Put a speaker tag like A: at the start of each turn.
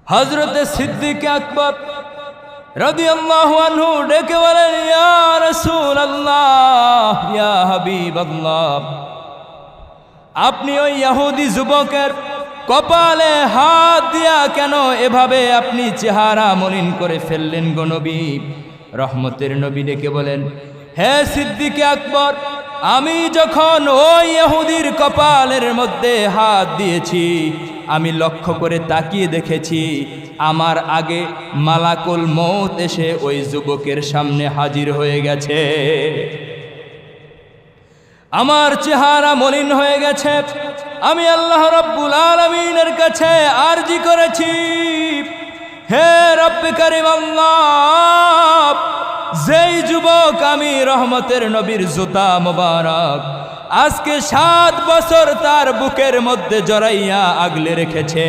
A: হযরতে সিদ্দিক আকবর রাদিয়াল্লাহু আনহু ডেকে বলেন, ইয়া রাসূলুল্লাহ, ইয়া হাবিবাল্লাহ, আপনি ওই ইহুদি যুবকের কপালে হাত দিয়া কেন এভাবে আপনি চেহারা মলিন করে ফেললেন গো নবী? রহমতের নবী ডেকে বলেন, হে সিদ্দিক আকবর, আমি যখন ওই ইহুদির কপালের মধ্যে হাত দিয়েছি, আমি লক্ষ্য করে তাকিয়ে দেখেছি আমার আগে মালাকুল মউত এসে ওই যুবকের সামনে হাজির হয়ে গেছে। আমার চেহারা মলিন হয়ে গেছে। আমি আল্লাহ রাব্বুল আলামিনের কাছে আরজি করেছি, হে রব্বে কারীম আল্লাহ, যেই যুবক আমি রহমতের নবীর জুতা মোবারক আজকে 7 বছর তার বুকের মধ্যে জড়াইয়া আগলে রেখেছে,